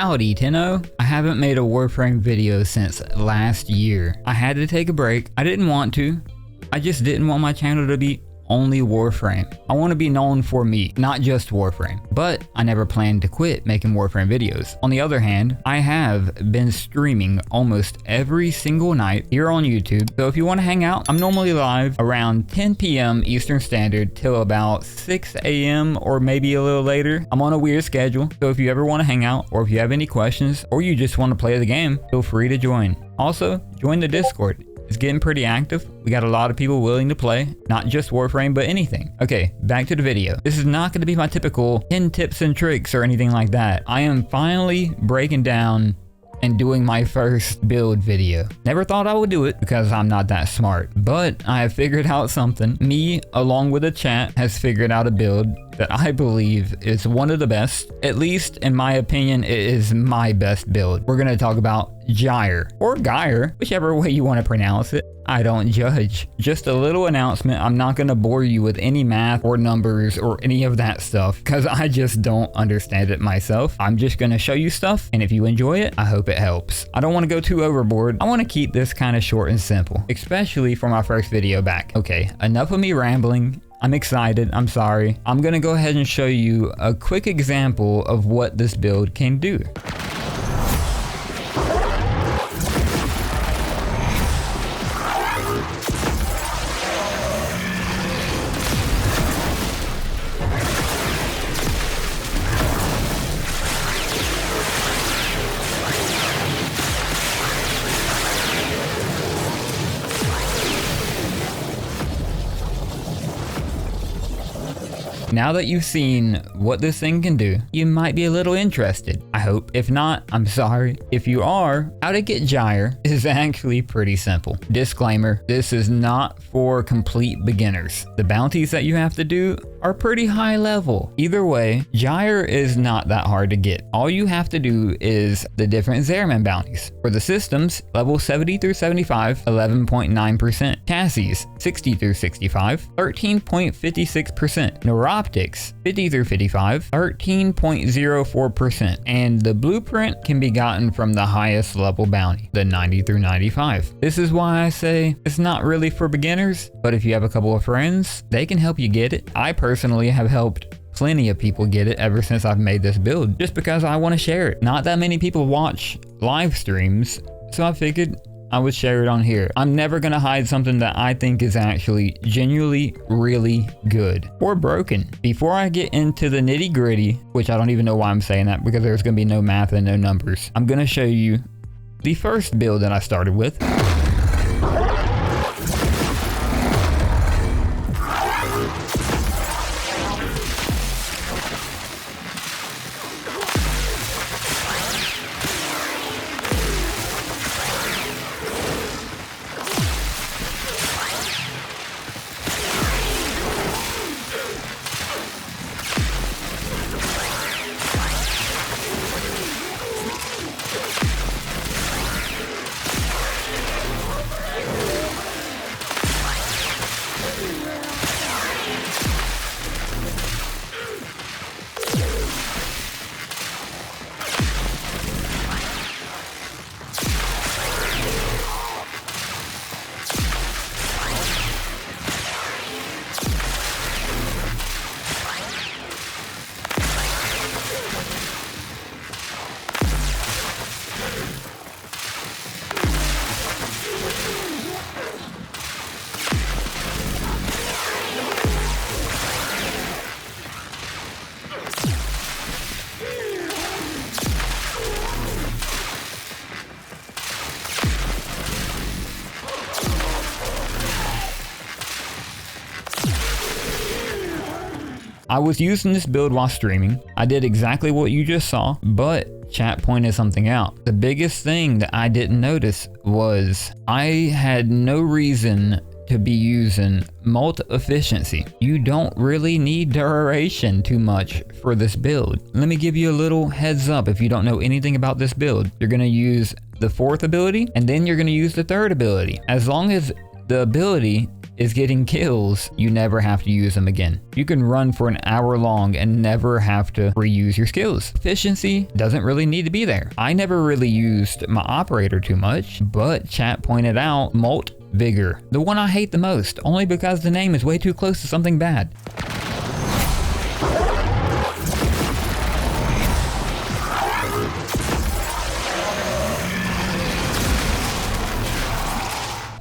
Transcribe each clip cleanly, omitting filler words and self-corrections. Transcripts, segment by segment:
Howdy, Tenno. I haven't made a Warframe video since last year. I had to take a break. I didn't want to. I just didn't want my channel to be only Warframe. I want to be known for me, not just Warframe. But I never planned to quit making Warframe videos. On the other hand, I have been streaming almost every single night here on YouTube. So if you want to hang out, I'm normally live around 10 p.m. Eastern Standard till about 6 a.m. or maybe a little later. I'm on a weird schedule. So if you ever want to hang out, or if you have any questions, or you just want to play the game, feel free to join. Also, join the Discord. It's getting pretty active. We got a lot of people willing to play, not just Warframe, but anything. Okay, back to the video. This is not going to be my typical 10 tips and tricks or anything like that. I am finally breaking down and doing my first build video. Never thought I would do it because I'm not that smart, but I have figured out something. Me, along with the chat, has figured out a build that I believe is one of the best. At least in my opinion, it is my best build. We're gonna talk about Gyre, or Gyre, whichever way you want to pronounce it. I don't judge. Just a little announcement, I'm not gonna bore you with any math or numbers or any of that stuff because I just don't understand it myself. I'm just gonna show you stuff, and if you enjoy it, I hope it helps. I don't want to go too overboard. I want to keep this kind of short and simple, especially for my first video back. Okay, enough of me rambling. I'm excited, I'm sorry. I'm gonna go ahead and show you a quick example of what this build can do. Now that you've seen what this thing can do, you might be a little interested, I hope. If not, I'm sorry. If you are, how to get Gyre is actually pretty simple. Disclaimer, this is not for complete beginners. The bounties that you have to do are pretty high level. Either way, Gyre is not that hard to get. All you have to do is the different Zariman bounties. For the systems, level 70 through 75, 11.9%. Chassis, 60 through 65, 13.56%. Neuroptics, 50 through 55, 13.04%. And the blueprint can be gotten from the highest level bounty, the 90 through 95. This is why I say it's not really for beginners, but if you have a couple of friends, they can help you get it. I personally have helped plenty of people get it ever since I've made this build, just because I want to share it. Not that many people watch live streams, so I figured I would share it on here. I'm never gonna hide something that I think is actually genuinely really good or broken. Before I get into the nitty gritty, which I don't even know why I'm saying that because there's gonna be no math and no numbers, I'm gonna show you the first build that I started with. I was using this build while streaming. I did exactly what you just saw, but chat pointed something out. The biggest thing that I didn't notice was I had no reason to be using multi-efficiency. You don't really need duration too much for this build. Let me give you a little heads up if you don't know anything about this build. You're gonna use the fourth ability, and then you're gonna use the third ability. As long as the ability is getting kills, you never have to use them again. You can run for an hour long and never have to reuse your skills. Efficiency doesn't really need to be there. I never really used my operator too much, but chat pointed out Molt Vigor, the one I hate the most, only because the name is way too close to something bad.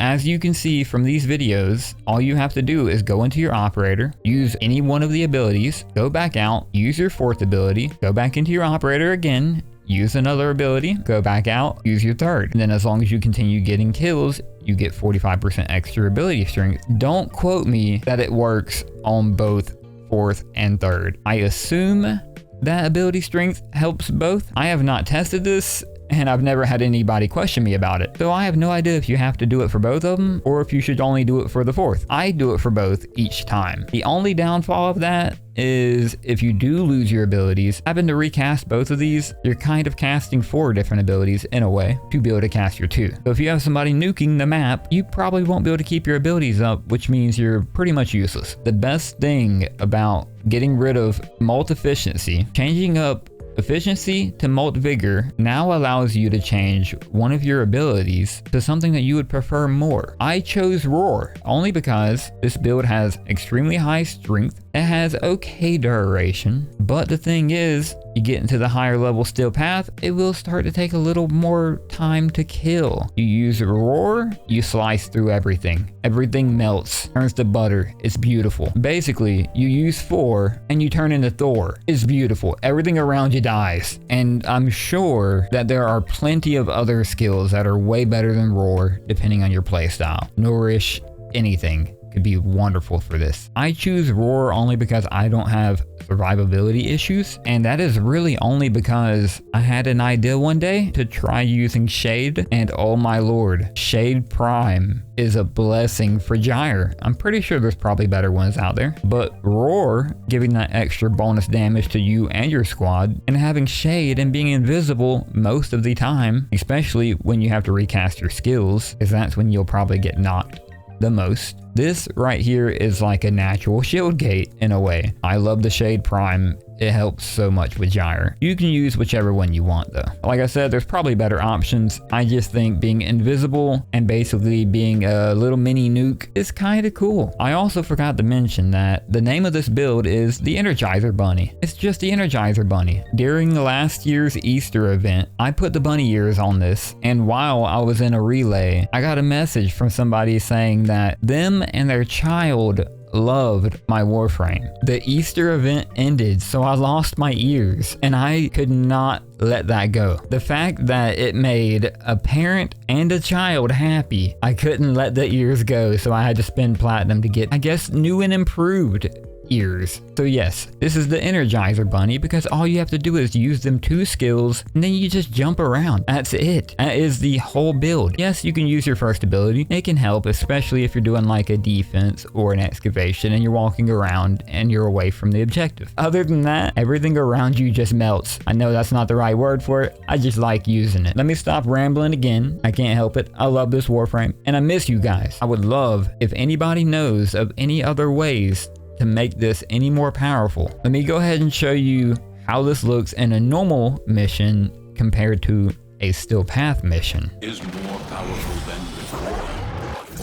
As you can see from these videos, all you have to do is go into your operator, use any one of the abilities, go back out, use your fourth ability, go back into your operator again, use another ability, go back out, use your third. And then as long as you continue getting kills, you get 45% extra ability strength. Don't quote me that it works on both fourth and third. I assume that ability strength helps both. I have not tested this, and I've never had anybody question me about it. So I have no idea if you have to do it for both of them or if you should only do it for the fourth. I do it for both each time. The only downfall of that is if you do lose your abilities, having to recast both of these, you're kind of casting 4 different abilities in a way to be able to cast your 2. So if you have somebody nuking the map, you probably won't be able to keep your abilities up, which means you're pretty much useless. The best thing about getting rid of Molt Efficiency, changing up Efficiency to Molt Vigor now allows you to change one of your abilities to something that you would prefer more. I chose Roar only because this build has extremely high strength, it has okay duration, but the thing is, you get into the higher level steel path, it will start to take a little more time to kill. You use Roar, you slice through everything. Everything melts, turns to butter, it's beautiful. Basically, you use 4 and you turn into Thor. It's beautiful, everything around you dies. And I'm sure that there are plenty of other skills that are way better than Roar, depending on your playstyle. Nourish, anything could be wonderful for this. I choose Roar only because I don't have survivability issues, and that is really only because I had an idea one day to try using Shade, and oh my lord, Shade Prime is a blessing for Gyre. I'm pretty sure there's probably better ones out there, but Roar, giving that extra bonus damage to you and your squad, and having Shade and being invisible most of the time, especially when you have to recast your skills, because that's when you'll probably get knocked the most. This right here is like a natural shield gate in a way. I love the Shade Prime. It helps so much with Gyre. You can use whichever one you want though. Like I said, there's probably better options. I just think being invisible and basically being a little mini nuke is kind of cool. I also forgot to mention that the name of this build is the Energizer Bunny. It's just the Energizer Bunny. During the last year's Easter event, I put the bunny ears on this, and while I was in a relay, I got a message from somebody saying that them and their child loved my Warframe. The Easter event ended, so I lost my ears, and I could not let that go. The fact that it made a parent and a child happy, I couldn't let the ears go, so I had to spend platinum to get, I guess, new and improved ears. So yes, this is the Energizer Bunny because all you have to do is use them 2 skills and then you just jump around. That's it. That is the whole build. Yes, you can use your first ability. It can help, especially if you're doing like a defense or an excavation and you're walking around and you're away from the objective. Other than that, everything around you just melts. I know that's not the right word for it. I just like using it. Let me stop rambling again. I can't help it. I love this Warframe and I miss you guys. I would love if anybody knows of any other ways to make this any more powerful. Let me go ahead and show you how this looks in a normal mission compared to a steel path mission. Is more powerful than before.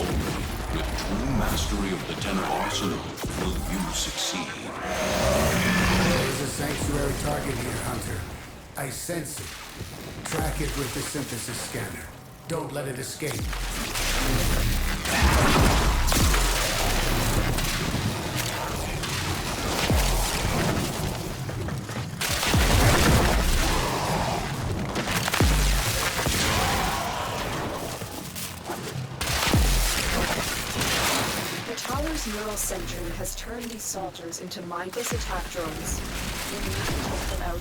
Only with true mastery of the 10 arsenal will you succeed. There's a sanctuary target here, Hunter. I sense it. Track it with the synthesis scanner. Don't let it escape. Neural sentry has turned these soldiers into mindless attack drones. We need to take them out.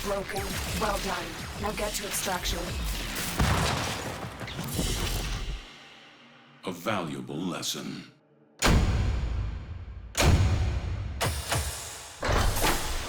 broken. Well done. Now get to extraction. A valuable lesson.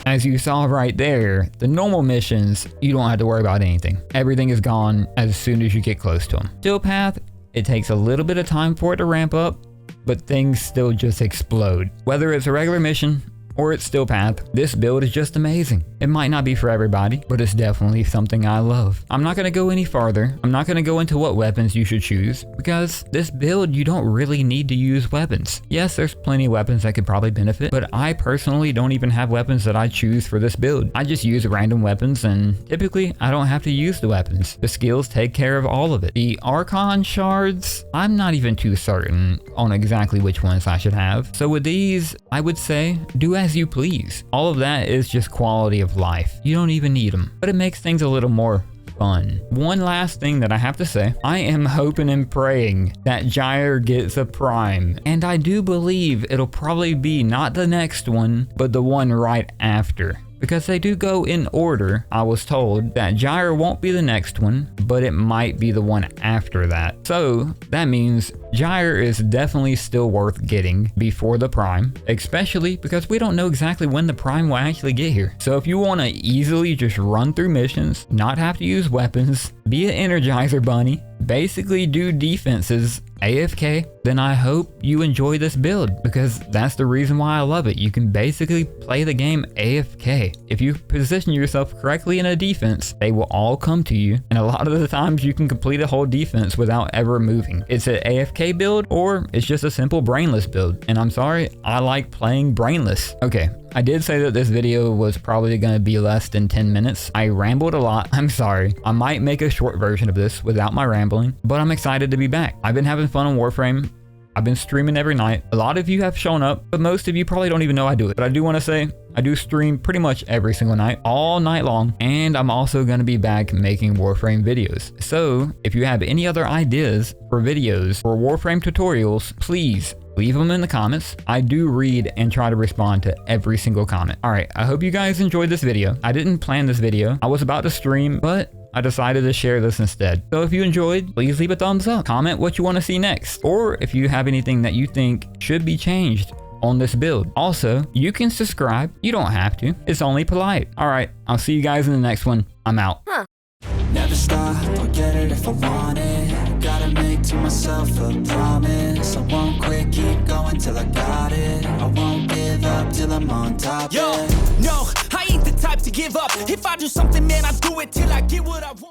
As you saw right there, the normal missions, you don't have to worry about anything. Everything is gone as soon as you get close to them. Still path, it takes a little bit of time for it to ramp up, but things still just explode. Whether it's a regular mission or it's still path, this build is just amazing. It might not be for everybody, but it's definitely something I love. I'm not going to go any farther. I'm not going to go into what weapons you should choose, because this build, you don't really need to use weapons. Yes, there's plenty of weapons that could probably benefit, but I personally don't even have weapons that I choose for this build. I just use random weapons, and typically I don't have to use the weapons. The skills take care of all of it. The Archon shards, I'm not even too certain on exactly which ones I should have. So with these, I would say do as you please. All of that is just quality of life. You don't even need them, but it makes things a little more fun. One last thing that I have to say, I am hoping and praying that Gyre gets a Prime, and I do believe it'll probably be not the next one, but the one right after. Because they do go in order. I was told that Gyre won't be the next one, but it might be the one after that. So that means Gyre is definitely still worth getting before the Prime, especially because we don't know exactly when the Prime will actually get here. So if you want to easily just run through missions, not have to use weapons, be an Energizer Bunny, basically do defenses AFK, then I hope you enjoy this build, because that's the reason why I love it. You can basically play the game AFK. If you position yourself correctly in a defense, they will all come to you, and a lot of the times you can complete a whole defense without ever moving. It's an AFK build, or it's just a simple brainless build, and I'm sorry, I like playing brainless. Okay, I did say that this video was probably going to be less than 10 minutes. I rambled a lot. I'm sorry. I might make a short version of this without my rambling, but I'm excited to be back. I've been having fun on Warframe. I've been streaming every night. A lot of you have shown up, but most of you probably don't even know I do it. But I do want to say, I do stream pretty much every single night, all night long, and I'm also going to be back making Warframe videos. So if you have any other ideas for videos or Warframe tutorials, please leave them in the comments. I do read and try to respond to every single comment. All right, I hope you guys enjoyed this video. I didn't plan this video. I was about to stream, but I decided to share this instead. So if you enjoyed, please leave a thumbs up. Comment what you want to see next, or if you have anything that you think should be changed on this build. Also, you can subscribe. You don't have to. It's only polite. All right, I'll see you guys in the next one. I'm out. Never stop, I'll get it if I want it. Gotta make to myself a promise. I won't quit, keep going till I got it. I won't give up till I'm on top. Yo, no, I ain't the type to give up. If I do something, man, I do it till I get what I want.